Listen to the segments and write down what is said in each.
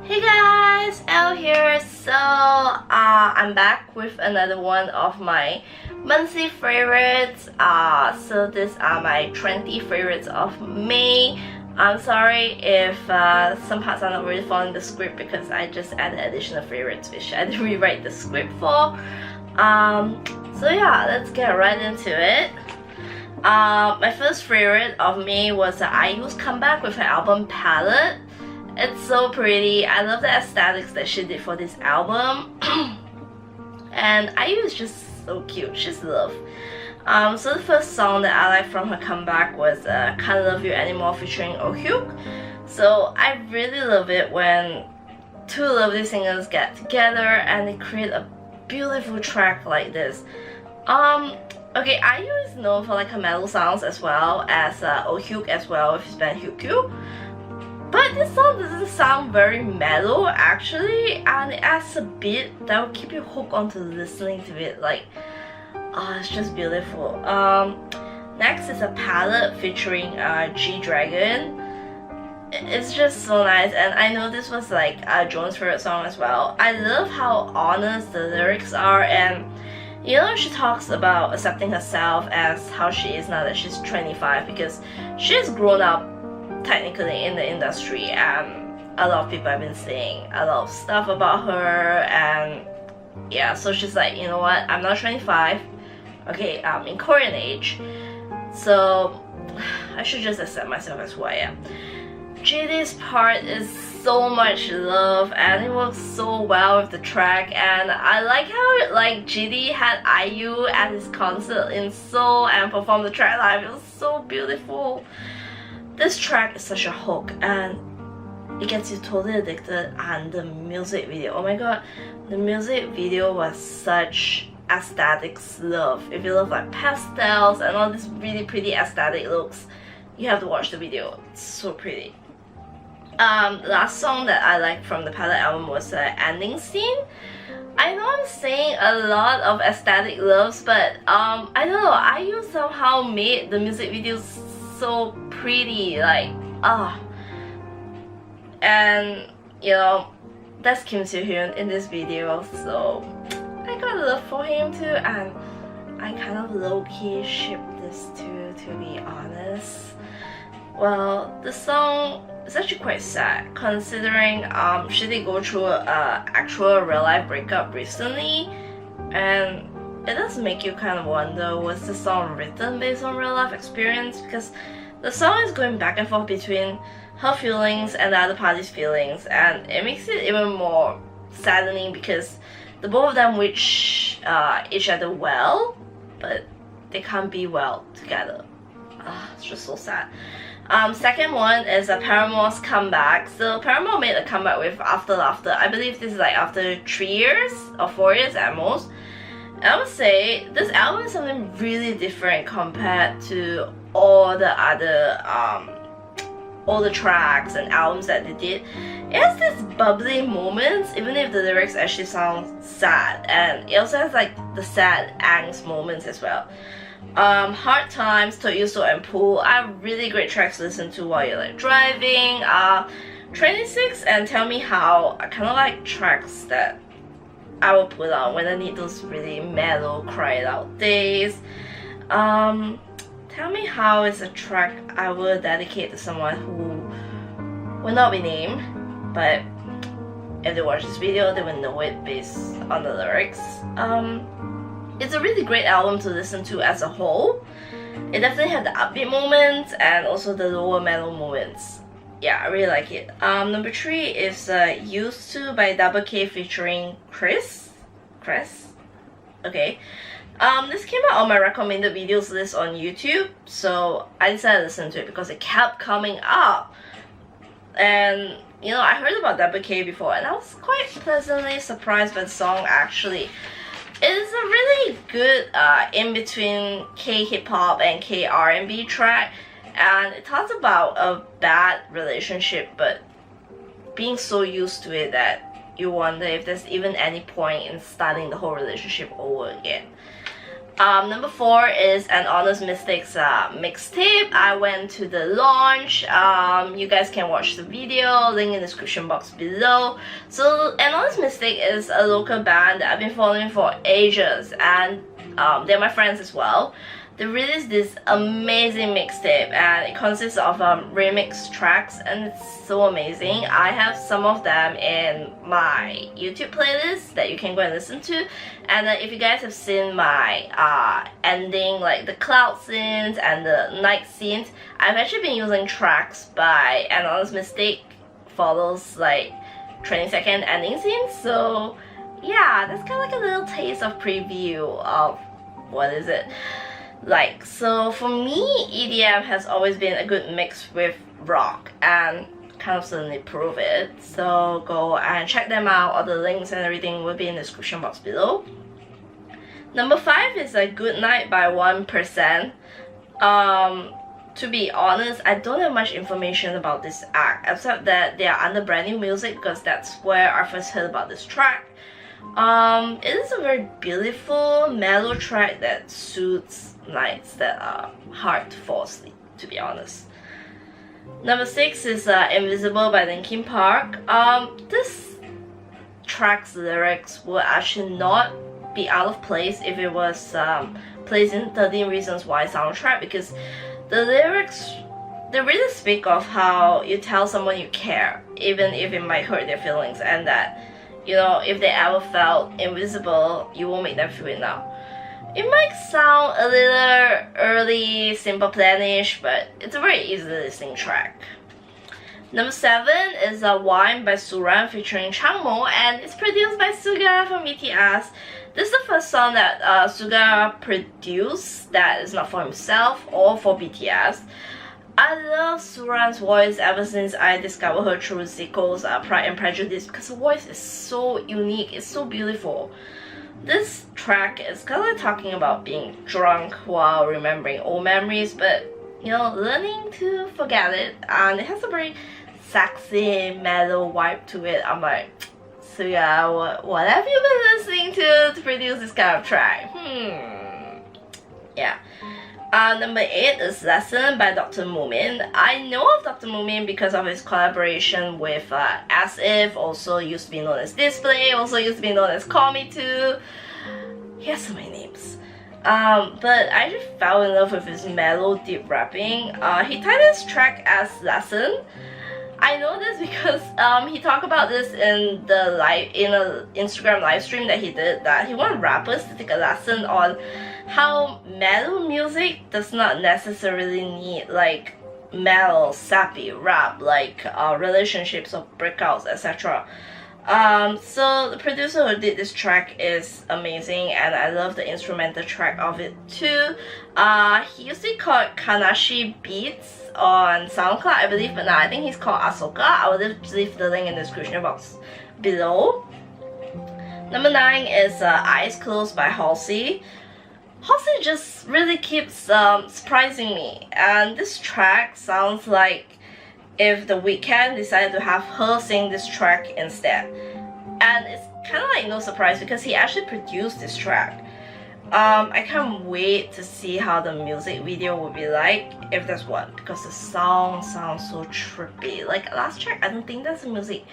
Hey guys, Elle here. So I'm back with another one of my monthly favorites. So these are my 20 favorites of May. I'm sorry if some parts are not really following the script because I just added additional favorites which I didn't rewrite the script for. So yeah, let's get right into it. My first favorite of May was IU's comeback with her album Palette. It's so pretty. I love the aesthetics that she did for this album. And IU is just so cute. She's love. So the first song that I like from her comeback was Can't Love You Anymore featuring Hyuk. So I really love it when two lovely singers get together and they create a beautiful track like this. Okay, IU is known for like her metal sounds as well as Hyuk as well with his band Hyuk. But this song doesn't sound very mellow actually, and it adds a beat that will keep you hooked onto listening to it. Like, oh, it's just beautiful. Next is a Palette featuring G-Dragon. It's just so nice, and I know this was like Joan's favorite song as well. I love how honest the lyrics are, and you know, she talks about accepting herself as how she is now that she's 25 because she's grown up technically in the industry, and a lot of people have been saying a lot of stuff about her, and yeah, so she's like, you know what, I'm not 25, okay, I'm in Korean age, so I should just accept myself as who I am. JD's part is so much love and it works so well with the track, and I like how like GD had IU at his concert in Seoul and performed the track live. It was so beautiful. This track is such a hook and it gets you totally addicted, and the music video, oh my god, the music video was such aesthetics love. If you love like pastels and all these really pretty aesthetic looks, you have to watch the video. It's so pretty. The last song that I liked from the Palette album was the ending scene. I know I'm saying a lot of aesthetic loves, but I don't know, IU somehow made the music videos so pretty, like and you know, that's Kim Soo-hyun in this video, so I got a love for him too, and I kind of low-key ship this too, to be honest. Well, the song is actually quite sad considering she did go through a actual real life breakup recently, and it does make you kind of wonder, was the song written based on real life experience? Because the song is going back and forth between her feelings and the other party's feelings, and it makes it even more saddening because the both of them wish each other well, but they can't be well together. It's just so sad. Second one is Paramore's comeback. So Paramore made a comeback with After Laughter. I believe this is like after 3 years or 4 years at most. And I would say this album is something really different compared to all the other all the tracks and albums that they did. It has these bubbly moments even if the lyrics actually sound sad, and it also has like the sad angst moments as well. Hard Times, Told You So and Pool are really great tracks to listen to while you're like driving. 26 and Tell Me How are kind of like tracks that I will put on when I need those really mellow, cry it out days. Tell Me How is a track I will dedicate to someone who will not be named, but if they watch this video, they will know it based on the lyrics. It's a really great album to listen to as a whole. It definitely had the upbeat moments and also the lower mellow moments. Yeah, I really like it. Number 3 is Used To by Double K featuring Kriz. Okay. This came out on my recommended videos list on YouTube, so I decided to listen to it because it kept coming up. And you know, I heard about Double K before and I was quite pleasantly surprised by the song actually. It is a really good in-between K-hip-hop and K-R&B track, and it talks about a bad relationship but being so used to it that you wonder if there's even any point in starting the whole relationship over again. Number 4 is An Honest Mistakes mixtape. I went to the launch. You guys can watch the video, link in the description box below. So An Honest Mistake is a local band that I've been following for ages, and they're my friends as well. They released this amazing mixtape, and it consists of remix tracks, and it's so amazing. I have some of them in my YouTube playlist that you can go and listen to. And if you guys have seen my ending, like the cloud scenes and the night scenes, I've actually been using tracks by An Honest Mistake for those like 20-second ending scenes. So yeah, that's kind of like a little taste of preview of what is it like. So for me, EDM has always been a good mix with rock, and kind of certainly prove it. So go and check them out. All the links and everything will be in the description box below. Number 5 is A Good Night by 1%. To be honest, I don't have much information about this act, except that they are under brand new music, because that's where I first heard about this track. It is a very beautiful, mellow track that suits nights that are hard to fall asleep, to be honest. Number 6 is Invisible by Linkin Park. This track's lyrics would actually not be out of place if it was placed in 13 Reasons Why soundtrack, because the lyrics, they really speak of how you tell someone you care, even if it might hurt their feelings, and that, you know, if they ever felt invisible, you won't make them feel it now. It might sound a little early, Simple Plan-ish, but it's a very easy listening track. Number 7 is Wine by Suran featuring Changmo, and it's produced by Suga from BTS. This is the first song that Suga produced that is not for himself or for BTS. I love Suran's voice ever since I discovered her through Zico's Pride and Prejudice, because her voice is so unique, it's so beautiful. This track is kind of like talking about being drunk while remembering old memories, but you know, learning to forget it, and it has a very sexy, mellow vibe to it. I'm like, so yeah, what have you been listening to produce this kind of track? Yeah. Number 8 is Lesson by Dr. Moomin. I know of Dr. Moomin because of his collaboration with As If, also used to be known as Display, also used to be known as Call Me Too. He has so many names. But I just fell in love with his mellow, deep rapping. He titled this track as Lesson. I know this because he talked about this in a Instagram live stream that he did, that he wanted rappers to take a lesson on how mellow music does not necessarily need like mellow, sappy rap like relationships or breakouts, etc. So the producer who did this track is amazing, and I love the instrumental track of it too. He used to be called Kanashi Beats on SoundCloud, I believe, but now I think he's called Ahsoka. I will leave the link in the description box below. Number 9 is Eyes Closed by Halsey. Halsey just really keeps surprising me, and this track sounds like if The Weeknd decided to have her sing this track instead. And it's kind of like no surprise because he actually produced this track. I can't wait to see how the music video will be like, if there's one, because the song sounds so trippy. Like last track, I don't think there's a music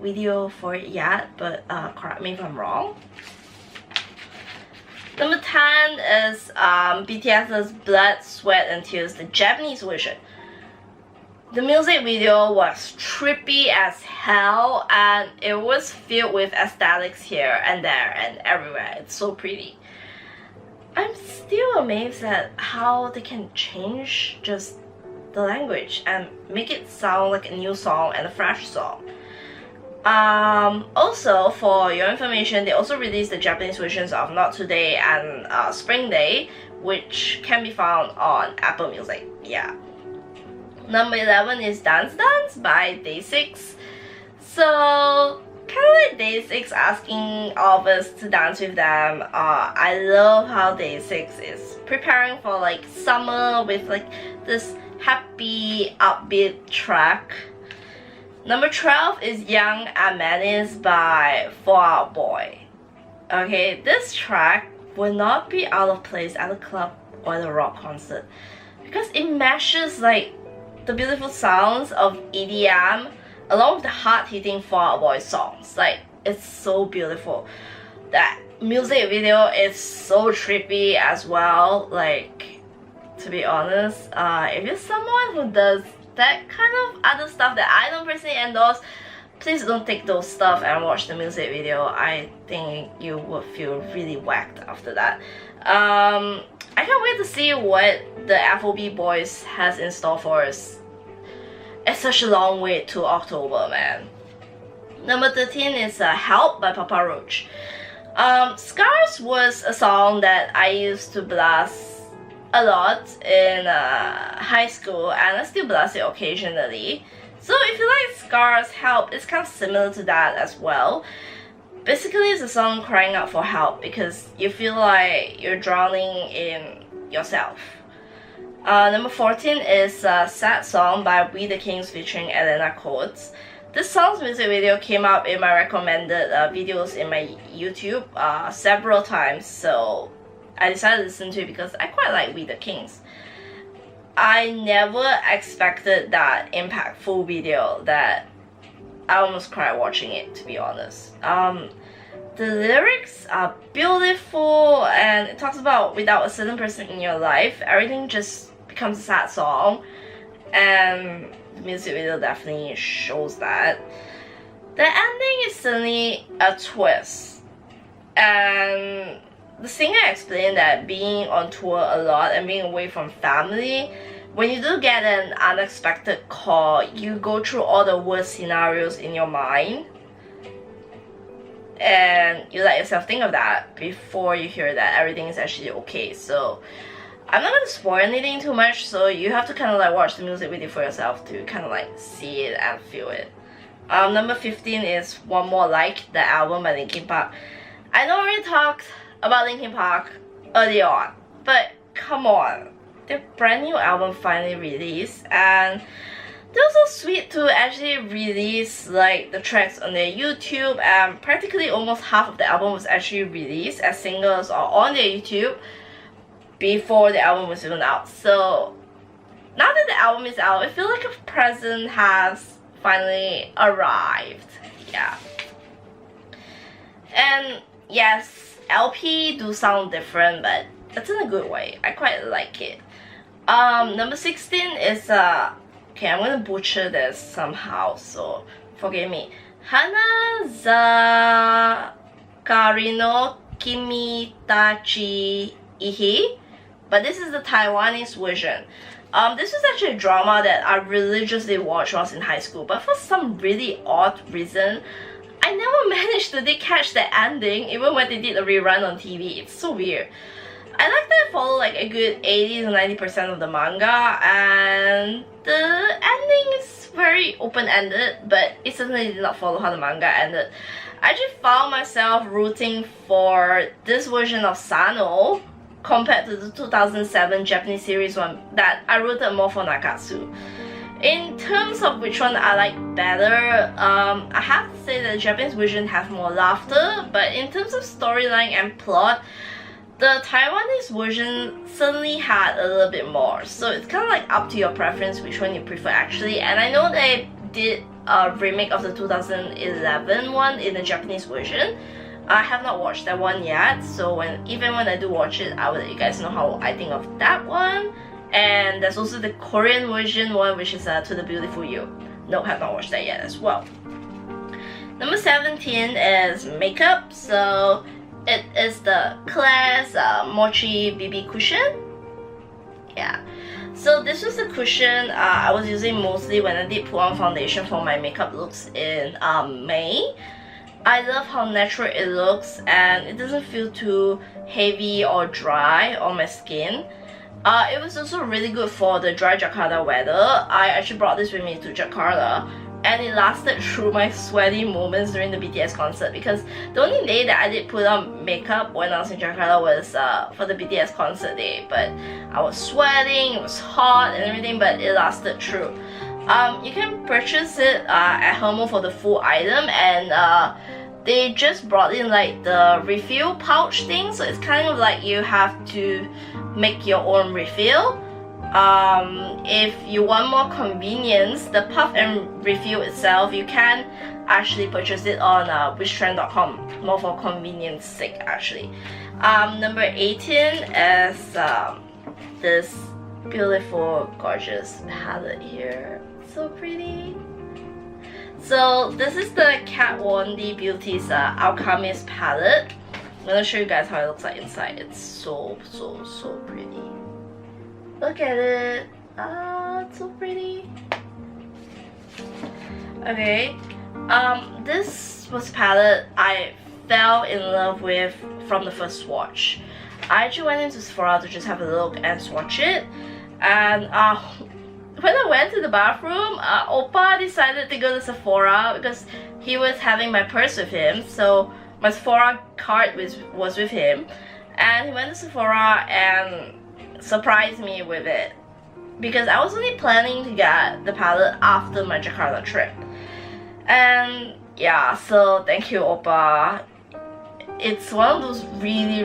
video for it yet, but correct me if I'm wrong. Number 10 is BTS's Blood, Sweat and Tears, the Japanese version. The music video was trippy as hell, and it was filled with aesthetics here and there and everywhere. It's so pretty. I'm still amazed at how they can change just the language and make it sound like a new song and a fresh song. Also, for your information, they also released the Japanese versions of Not Today and Spring Day, which can be found on Apple Music. Yeah. Number 11 is Dance Dance by Day6. So, kind of like Day6 asking all of us to dance with them. I love how Day6 is preparing for like summer with like this happy, upbeat track. Number 12 is Young and Menace by Fall Out Boy. Okay, this track will not be out of place at a club or the rock concert because it matches like the beautiful sounds of EDM along with the hard-hitting Fall Out Boy songs. Like, it's so beautiful. That music video is so trippy as well. Like, to be honest, if you're someone who does that kind of other stuff that I don't personally endorse, please don't take those stuff and watch the music video. I think you would feel really whacked after that. I can't wait to see what the FOB Boys has in store for us. It's such a long wait to October, man. Number 13 is Help by Papa Roach. Scars was a song that I used to blast a lot in high school, and I still blast it occasionally. So if you like Scars, Help is kind of similar to that as well. Basically, it's a song crying out for help because you feel like you're drowning in yourself. Number 14 is Sad Song by We the Kings featuring Elena. This song's music video came up in my recommended videos in my YouTube several times, so I decided to listen to it because I quite like We the Kings. I never expected that impactful video that I almost cried watching it, to be honest. The lyrics are beautiful and it talks about without a certain person in your life, everything just becomes a sad song, and the music video definitely shows that. The ending is suddenly a twist, and the singer explained that being on tour a lot and being away from family, when you do get an unexpected call, you go through all the worst scenarios in your mind and you let yourself think of that before you hear that everything is actually okay. So I'm not gonna spoil anything too much, so you have to kind of like watch the music video for yourself to kind of like see it and feel it. Number 15 is One More Like, the album by Linkin Park. I know I already talked about Linkin Park early on, but come on, their brand new album finally released, and they were so sweet to actually release like the tracks on their YouTube, and practically almost half of the album was actually released as singles or on their YouTube before the album was even out. So now that the album is out, I feel like a present has finally arrived. Yeah. And yes, LP do sound different, but it's in a good way. I quite like it. Number 16 is okay, I'm gonna butcher this somehow, so forgive me. Hana za Kirino Kimitachi Ihi, but this is the Taiwanese version. This was actually a drama that I religiously watched when I was in high school, but for some really odd reason, I never managed to catch the ending, even when they did a rerun on TV. It's so weird. I like that I follow like a good 80 to 90% of the manga, and the ending is very open-ended, but it certainly did not follow how the manga ended. I just found myself rooting for this version of Sano compared to the 2007 Japanese series one that I rooted more for Nakatsu. In terms of which one I like better, I have to say that the Japanese version has more laughter, but in terms of storyline and plot, the Taiwanese version certainly had a little bit more. So it's kind of like up to your preference which one you prefer actually. And I know they did a remake of the 2011 one in the Japanese version. I have not watched that one yet, so even when I do watch it, I will let you guys know how I think of that one. And there's also the Korean version one, which is To the Beautiful You. No, have not watched that yet as well. Number 17 is Makeup. So it is the Claire's Mochi BB cushion. Yeah. So this was the cushion I was using mostly when I did put on foundation for my makeup looks in May. I love how natural it looks and it doesn't feel too heavy or dry on my skin. It was also really good for the dry Jakarta weather. I actually brought this with me to Jakarta and it lasted through my sweaty moments during the BTS concert, because the only day that I did put on makeup when I was in Jakarta was for the BTS concert day. But I was sweating, it was hot and everything, but it lasted through. You can purchase it at Changmo for the full item, and they just brought in like the refill pouch thing, so it's kind of like you have to make your own refill. If you want more convenience, the puff and refill itself, you can actually purchase it on wishtrend.com, more for convenience sake actually. Number 18 is this beautiful, gorgeous palette here. So pretty. So this is the Kat Von D Beauty's Alchemist palette. I'm gonna show you guys how it looks like inside. It's so pretty. Look at it. It's so pretty. Okay. This was a palette I fell in love with from the first swatch. I actually went into Sephora to just have a look and swatch it, and when I went to the bathroom, Oppa decided to go to Sephora because he was having my purse with him, so my Sephora card was with him, and he went to Sephora and surprised me with it because I was only planning to get the palette after my Jakarta trip. And yeah, so thank you, Oppa. It's one of those really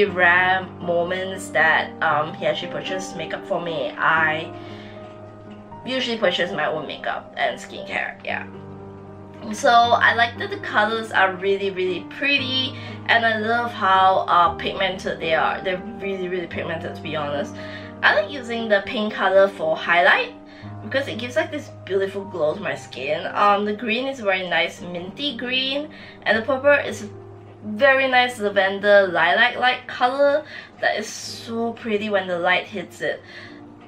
rare moments that he actually purchased makeup for me. I usually purchase my own makeup and skincare, yeah. So I like that the colors are really pretty, and I love how pigmented they are. They're really pigmented, to be honest. I like using the pink color for highlight because it gives like this beautiful glow to my skin. The green is very nice minty green, and the purple is very nice lavender lilac-like color that is so pretty when the light hits it.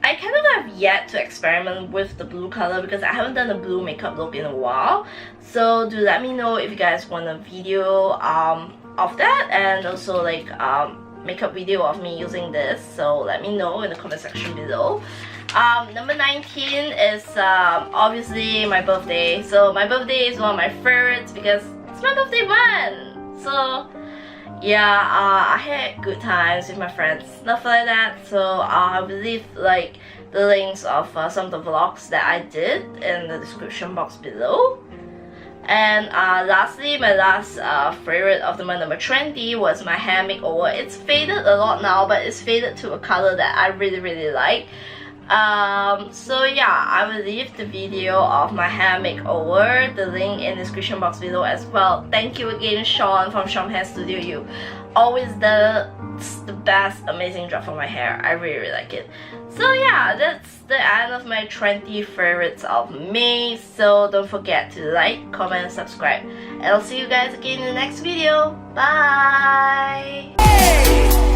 I kind of have yet to experiment with the blue color because I haven't done a blue makeup look in a while. So do let me know if you guys want a video of that, and also like makeup video of me using this. So let me know in the comment section below. Number 19 is obviously my birthday. So my birthday is one of my favorites because it's my birthday month. So yeah, I had good times with my friends, stuff like that. So I will leave like the links of some of the vlogs that I did in the description box below. And lastly, my last favorite of the month, number 20, was my hair makeover. It's faded a lot now, but it's faded to a color that I really like. So yeah, I will leave the video of my hair makeover, the link in the description box below as well. Thank you again, Sean from Sean Hair Studio. You always does the best amazing job for my hair. I really like it. So yeah, that's the end of my 20 favorites of me. So don't forget to like, comment, and subscribe. And I'll see you guys again in the next video. Bye! Hey!